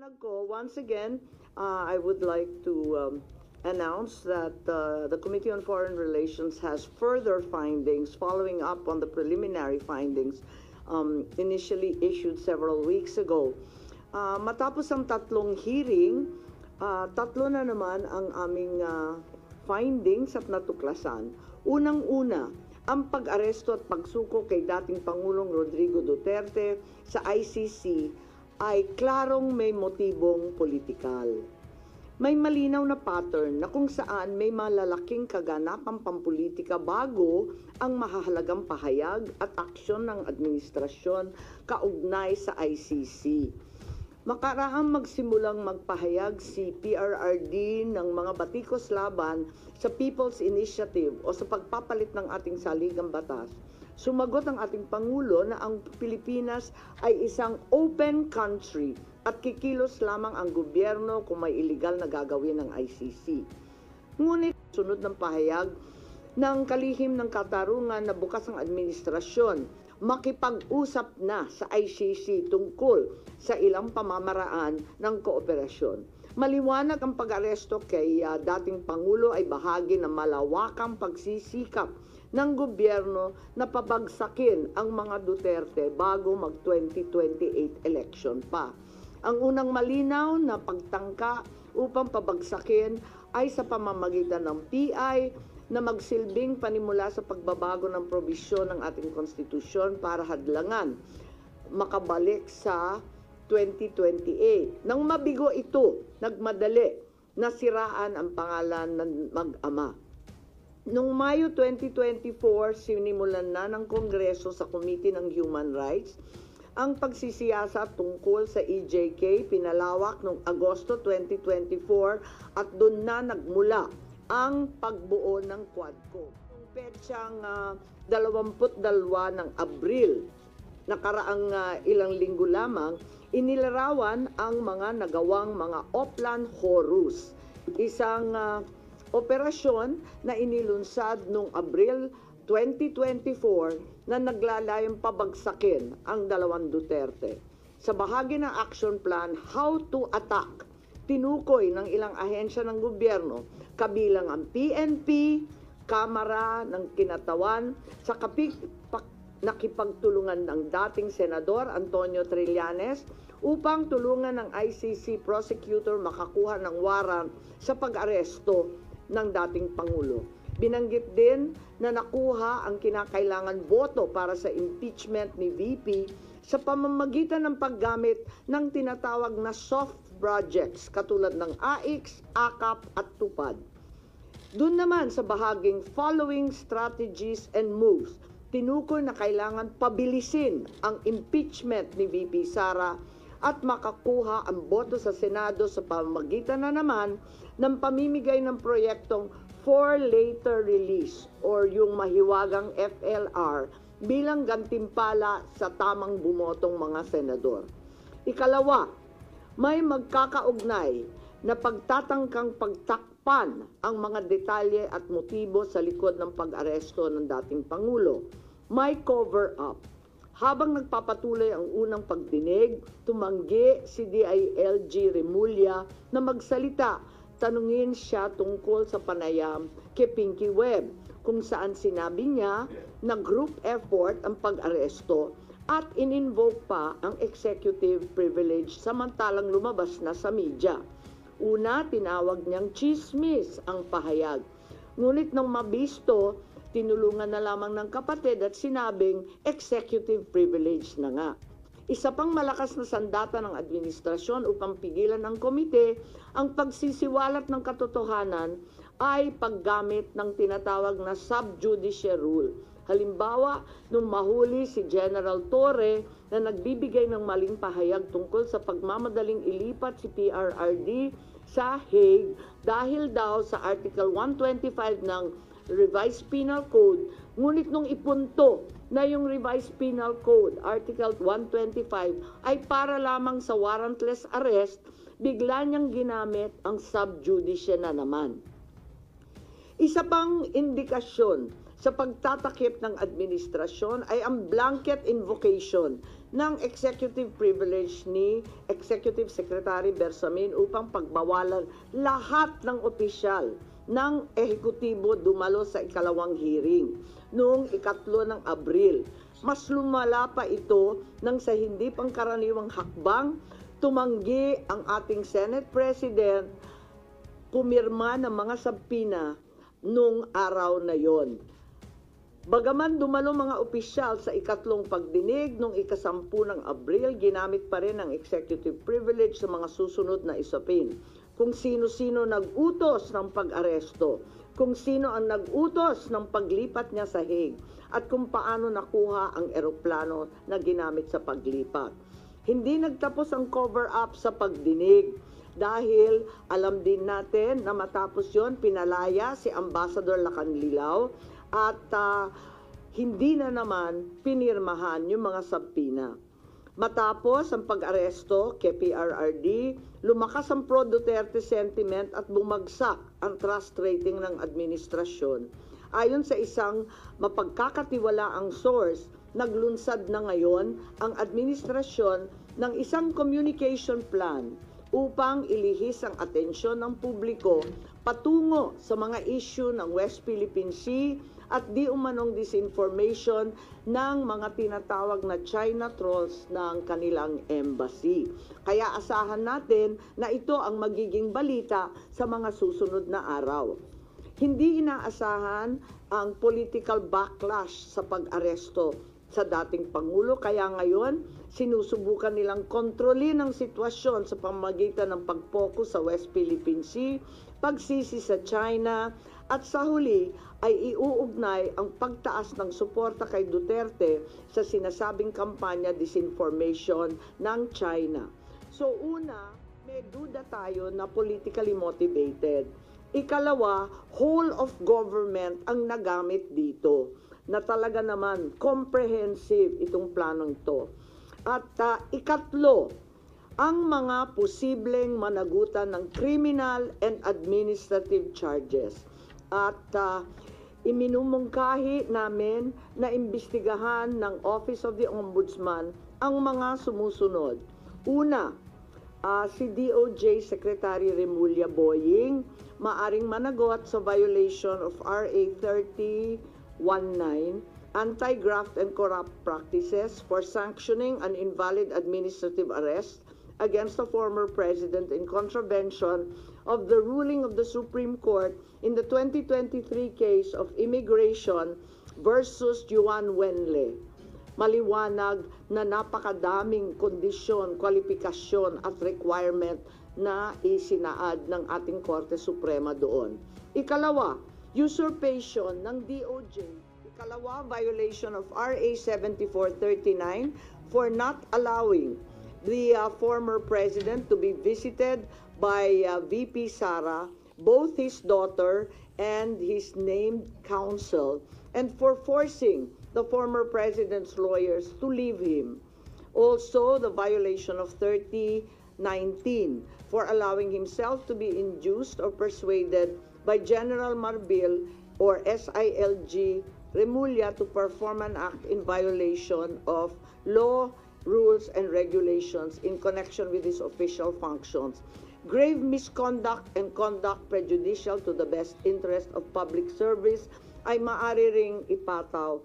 paliwanag ko, once again, I would like to announce that the Committee on Foreign Relations has further findings following up on the preliminary findings initially issued several weeks ago. Matapos ang tatlong hearing, tatlo na naman ang aming findings at natuklasan. Unang-una, ang pag-aresto at pagsuko kay dating Pangulong Rodrigo Duterte sa ICC ay klarong may motibong politikal. May malinaw na pattern na kung saan may malalaking kaganapang pampolitika bago ang mahahalagang pahayag at aksyon ng administrasyon kaugnay sa ICC. Makaraang magsimulang magpahayag si PRRD ng mga batikos laban sa People's Initiative o sa pagpapalit ng ating saligang batas, sumagot ang ating Pangulo na ang Pilipinas ay isang open country at kikilos lamang ang gobyerno kung may illegal na gagawin ng ICC. Ngunit sunod ng pahayag ng kalihim ng katarungan na bukas ang administrasyon makipag-usap na sa ICC tungkol sa ilang pamamaraan ng kooperasyon. Maliwanag ang pag-aresto kay dating Pangulo ay bahagi ng malawakang pagsisikap ng gobyerno na pabagsakin ang mga Duterte bago mag-2028 election pa. Ang unang malinaw na pagtangka upang pabagsakin ay sa pamamagitan ng PI na magsilbing panimula sa pagbabago ng probisyon ng ating konstitusyon para hadlangan makabalik sa 2028. Nang mabigo ito, nagmadali na siraan ang pangalan ng mag-ama. Noong Mayo 2024, sinimulan na ng Kongreso sa Committee ng Human Rights ang pagsisiyasat tungkol sa EJK, pinalawak noong Agosto 2024 at doon na nagmula ang pagbuo ng Quadco. Noong petsang 22 ng Abril, nakaraang ilang linggo lamang, inilarawan ang mga nagawang mga Oplan Horus, isang operasyon na inilunsad noong Abril 2024 na naglalayong pabagsakin ang dalawang Duterte. Sa bahagi ng action plan, How to Attack, tinukoy ng ilang ahensya ng gobyerno, kabilang ang PNP, Kamara ng Kinatawan, sa nakipagtulungan ng dating Senador Antonio Trillanes upang tulungan ng ICC prosecutor makakuha ng warrant sa pag-aresto ng dating Pangulo. Binanggit din na nakuha ang kinakailangan boto para sa impeachment ni VP sa pamamagitan ng paggamit ng tinatawag na soft projects katulad ng AIX, AKAP at TUPAD. Doon naman sa bahaging following strategies and moves, tinukoy na kailangan pabilisin ang impeachment ni VP Sara at makakuha ang boto sa Senado sa pamamagitan na naman ng pamimigay ng proyektong for later release or yung mahiwagang FLR bilang gantimpala sa tamang bumotong mga senador. Ikalawa, may magkakaugnay na pagtatangkang pagtakpan ang mga detalye at motibo sa likod ng pag-aresto ng dating Pangulo. May cover-up. Habang nagpapatuloy ang unang pagdinig, tumanggi si DILG Remulla na magsalita. Tanungin siya tungkol sa panayam kay Pinky Webb, kung saan sinabi niya na group effort ang pag-aresto at in-invoke pa ang executive privilege samantalang lumabas na sa media. Una, tinawag niyang chismis ang pahayag. Ngunit nang mabisto, tinulungan na lamang ng kapatid at sinabing executive privilege na nga. Isa pang malakas na sandata ng administrasyon upang pigilan ng komite ang pagsisiwalat ng katotohanan ay paggamit ng tinatawag na sub-judice rule. Halimbawa, nung mahuli si General Torre na nagbibigay ng maling pahayag tungkol sa pagmamadaling ilipat si PRRD sa Hague dahil daw sa Article 125 ng Revised Penal Code, ngunit nung ipunto na yung Revised Penal Code, Article 125, ay para lamang sa warrantless arrest, bigla niyang ginamit ang sub-judice na naman. Isa pang indikasyon sa pagtatakip ng administrasyon ay ang blanket invocation ng executive privilege ni Executive Secretary Bersamin upang pagbawalan lahat ng opisyal ng ehekutibo dumalo sa ikalawang hearing noong 3 ng Abril. Mas lumala pa ito nang sa hindi pangkaraniwang hakbang, tumanggi ang ating Senate President pumirma ng mga sabpina nung araw na yon. Bagaman dumalo mga opisyal sa ikatlong pagdinig noong 10 ng Abril, ginamit pa rin ang executive privilege sa mga susunod na isapin. Kung sino-sino nag-utos ng pag-aresto, kung sino ang nag-utos ng paglipat niya sa Hague, at kung paano nakuha ang eroplano na ginamit sa paglipat. Hindi nagtapos ang cover-up sa pagdinig dahil alam din natin na matapos yon pinalaya si Ambassador Lacanlilao at hindi na naman pinirmahan yung mga sabpina. Matapos ang pag-aresto kay PRRD, lumakas ang pro-Duterte sentiment at bumagsak ang trust rating ng administrasyon. Ayon sa isang mapagkakatiwalaang source, naglunsad na ngayon ang administrasyon ng isang communication plan upang ilihis ang atensyon ng publiko patungo sa mga issue ng West Philippine Sea at di umanong disinformation ng mga tinatawag na China trolls ng kanilang embassy. Kaya asahan natin na ito ang magiging balita sa mga susunod na araw. Hindi inaasahan ang political backlash sa pag-aresto sa dating Pangulo, kaya ngayon sinusubukan nilang kontrolin ang sitwasyon sa pamamagitan ng pag-focus sa West Philippine Sea, pagsisi sa China, at sa huli ay iuugnay ang pagtaas ng suporta kay Duterte sa sinasabing kampanya disinformation ng China. So una, may duda tayo na politically motivated. Ikalawa, whole of government ang nagamit dito na talaga naman comprehensive itong planong ito. At ikatlo, ang mga posibleng managutan ng criminal and administrative charges. At iminumungkahi namin na imbestigahan ng Office of the Ombudsman ang mga sumusunod. Una, si DOJ Secretary Remulla Boying maaring managot sa violation of RA 3019, Anti-Graft and Corrupt Practices for sanctioning an invalid administrative arrest against the former president in contravention of the ruling of the Supreme Court in the 2023 case of immigration versus Juan Wenle. Maliwanag na napakadaming kondisyon, kwalifikasyon at requirement na isinaad ng ating Korte Suprema doon. Ikalawa, usurpation ng DOJ. Ikalawa, violation of RA 7439 for not allowing the former president to be visited by VP Sara, both his daughter and his named counsel, and for forcing the former president's lawyers to leave him. Also, the violation of 3019 for allowing himself to be induced or persuaded by General Marbil or SILG Remulla to perform an act in violation of law, rules, and regulations in connection with his official functions. Grave misconduct and conduct prejudicial to the best interest of public service ay maaari ring ipataw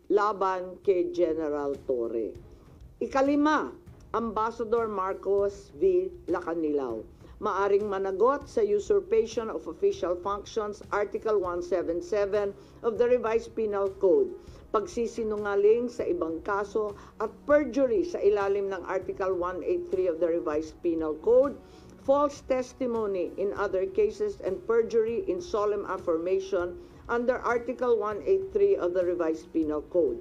laban kay General Torre. Ikalima, Ambassador Marcos V. Lacanlilao. Maaring managot sa usurpation of official functions, Article 177 of the Revised Penal Code, pagsisinungaling sa ibang kaso at perjury sa ilalim ng Article 183 of the Revised Penal Code, false testimony in other cases, and perjury in solemn affirmation under Article 183 of the Revised Penal Code,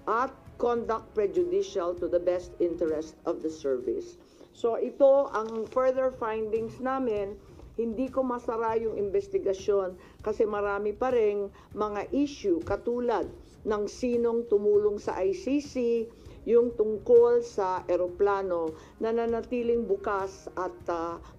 at conduct prejudicial to the best interest of the service. So ito ang further findings namin. Hindi ko masara yung investigasyon kasi marami pa ring mga issue katulad ng sinong tumulong sa ICC, yung tungkol sa eroplano na nanatiling bukas at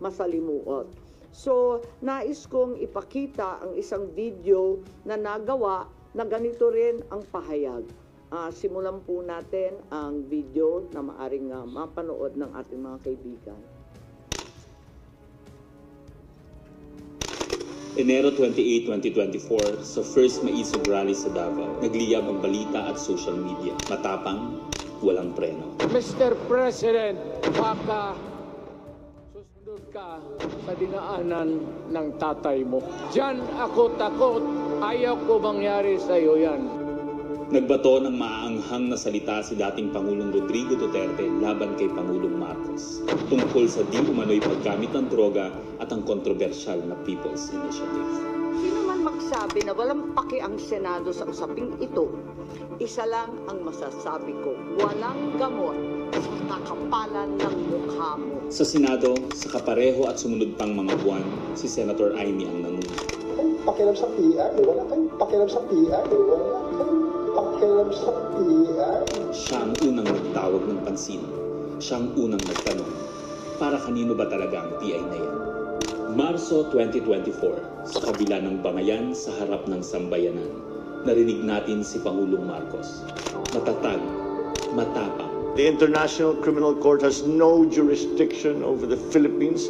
masalimuot. So, nais kong ipakita ang isang video na nagawa na ganito rin ang pahayag. Simulan po natin ang video na maaring mapanood ng ating mga kaibigan. Enero 28, 2024, sa first Maisog Rally sa Davao, nagliyab ang balita at social media. Matapang, walang preno. Mr. President, baka susunod ka sa dinaanan ng tatay mo. Diyan ako takot. Ayaw ko mangyari sa iyo yan. Nagbato ng maaanghang na salita si dating Pangulong Rodrigo Duterte laban kay Pangulong Marcos tungkol sa di umano'y paggamit ng droga at ang kontrobersyal na People's Initiative. Sino man magsabi na walang paki ang Senado sa usaping ito, isa lang ang masasabi ko, walang gamot sa kakapalan ng mukha mo. Sa Senado, sa kapareho at sumunod pang mga buwan, si Senator Amy ang nanuna. Pakialam sa PR, wala kayong pakialam sa PR, wala kayong pakialam sa PR. Siya ang unang nagtawag ng pansin. Siya ang unang nagtanong, para kanino ba talaga ang TI na yan? Marso 2024, sa kabila ng bangayan sa harap ng sambayanan, narinig natin si Pangulong Marcos. Matatag, matapang. The International Criminal Court has no jurisdiction over the Philippines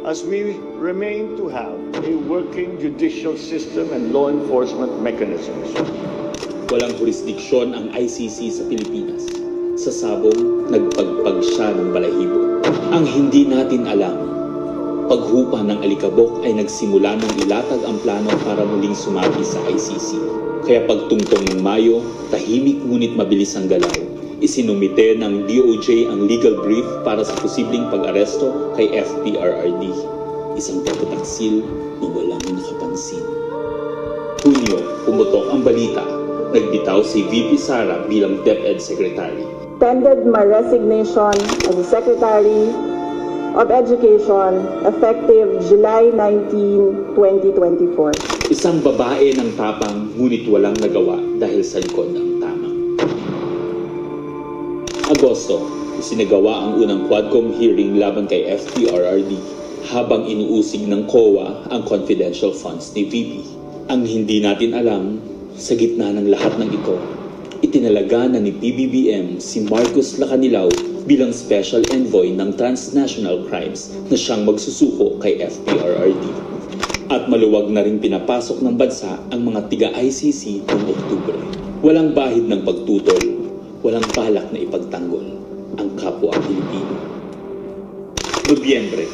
as we remain to have a working judicial system and law enforcement mechanisms. Walang jurisdiksyon ang ICC sa Pilipinas. Sa sabong, nagpagpag siya ng balahibo. Ang hindi natin alam, paghupa ng alikabok ay nagsimula ng ilatag ang plano para muling sumagi sa ICC. Kaya pagtungtong ng Mayo, tahimik ngunit mabilis ang galaw. Isinumite ng DOJ ang legal brief para sa posibleng pag-aresto kay FPRRD. Isang pagtataksil na walang nakapansin. Hunyo, pumutok ang balita. Nagbitaw si VP Sara bilang DepEd Secretary. Tendered my resignation as the Secretary of Education effective July 19, 2024. Isang babae ng tapang ngunit walang nagawa dahil sa likod ng tama. Agosto, isinagawa ang unang Quadcom hearing laban kay FPRRD habang inuusig ng COA ang confidential funds ni VP. Ang hindi natin alam, sa gitna ng lahat ng ito, itinalaga na ni PBBM si Marcos Lacanilao bilang Special Envoy ng Transnational Crimes na siyang magsusuko kay FPRRD. At maluwag na rin pinapasok ng bansa ang mga tiga-ICC noong Oktubre. Walang bahid ng pagtutol, walang balak na ipagtanggol ang kapwa Pilipino. Nobyembre,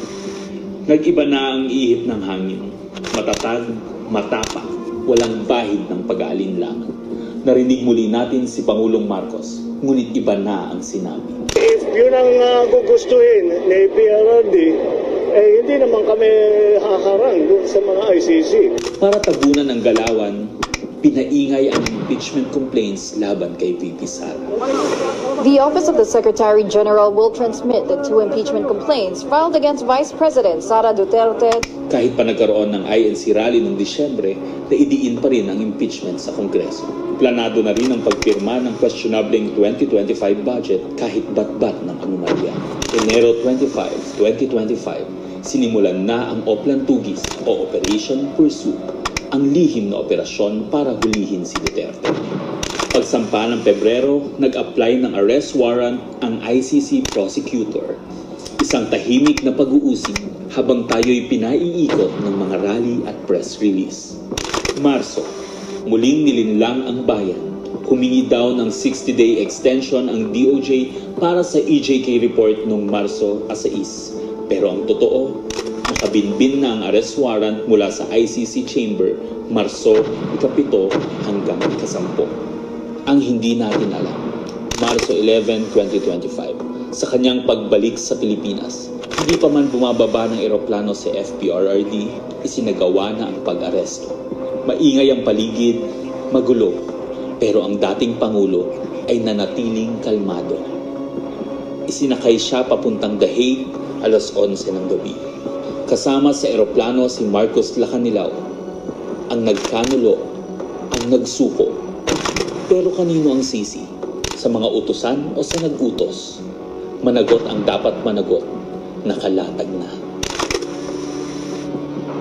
nag-iba na ang ihip ng hangin. Matatag, matapang, walang bahid ng pag-aalinlangan. Narinig muli natin si Pangulong Marcos, ngunit iba na ang sinabi. If yun ang gugustuhin ni PRRD, hindi naman kami haharang doon sa mga ICC. Para tabunan ng galawan, pinaingay ang impeachment complaints laban kay VP Sara. The Office of the Secretary General will transmit the 2 impeachment complaints filed against Vice President Sara Duterte. Kahit pa nagkaroon ng INC rally noong Disyembre, naidiin pa rin ang impeachment sa Kongreso. Planado na rin ang pagpirma ng questionableng 2025 budget kahit bat-bat ng anomalya. Enero 25, 2025, sinimulan na ang Oplan Tugis o Operation Pursuit, ang lihim na operasyon para hulihin si Duterte. Pagsampa ng Pebrero, nag-apply ng arrest warrant ang ICC prosecutor. Isang tahimik na pag-uusig habang tayo'y pinaiikot ng mga rally at press release. Marso, muling nilinlang ang bayan. Humingi daw ng 60-day extension ang DOJ para sa EJK report noong Marso 6. Pero ang totoo, nakabinbin na ang arrest warrant mula sa ICC chamber Marso 7 hanggang 10. Ang hindi natin alam, Marso 11, 2025, sa kanyang pagbalik sa Pilipinas, hindi pa man bumababa ng eroplano sa FPRRD, isinagawa na ang pag-aresto. Maingay ang paligid, magulo, pero ang dating Pangulo ay nanatiling kalmado. Isinakay siya papuntang The Hague alas 11 ng gabi. Kasama sa eroplano si Marcos Lacanilao, ang nagkanulo, ang nagsuko. Pero kanino ang sisi? Sa mga utusan o sa nag-utos? Managot ang dapat managot, nakalatag na.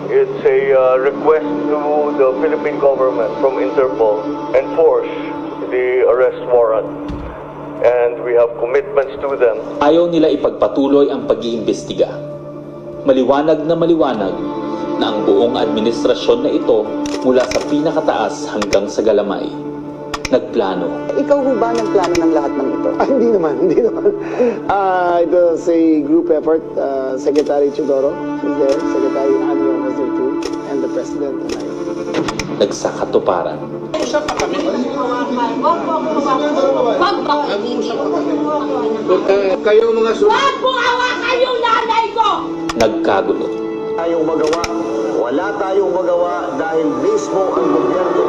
It's a request to the Philippine government from Interpol enforce the arrest warrant. And we have commitments to them. Ayaw nila ipagpatuloy ang pag-iimbestiga. Maliwanag na ang buong administrasyon na ito mula sa pinakataas hanggang sa galamay nagplano. Ikaw ho ba nagplano ng lahat ng ito? Hindi naman. It was a group effort. Secretary Chudoro was there, Secretary Anyo was there too, and the President and I. Nagsakatuparan. Kayo mga Wag mo hawakan yung nanay ko! Nagkagulo. Tayong magawa, wala tayong magawa dahil mismo ang gobyerno.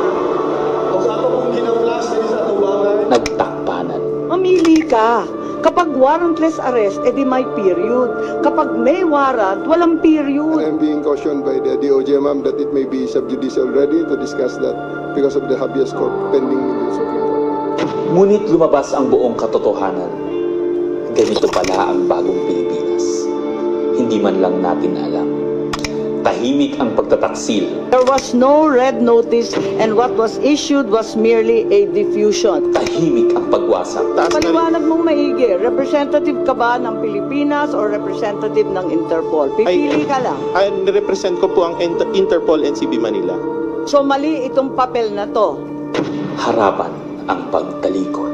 Kung sa ito kong ginaplas sa tubangan. Nagtakpanan. Mamili ka. Kapag warrantless arrest, edi may period. Kapag may warrant, walang period. I'm being cautioned by the DOJ, ma'am, that it may be sub judice already to discuss that because of the habeas corpus pending in the Supreme Court. Ngunit lumabas ang buong katotohanan. Ganito pala ang bagong Pilipinas. Hindi man lang natin alam. Tahimik ang pagtataksil. There was no red notice and what was issued was merely a diffusion. Tahimik ang pagwasak. Paliwanag mong maigi, representative ka ba ng Pilipinas or representative ng Interpol? Pipili ka lang. Represent ko po ang Interpol NCB Manila. So mali itong papel na to. Harapan ang pagtalikod.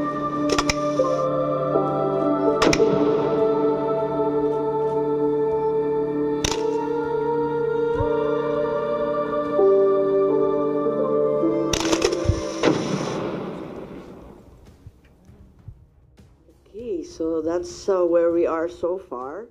Okay, so that's where we are so far.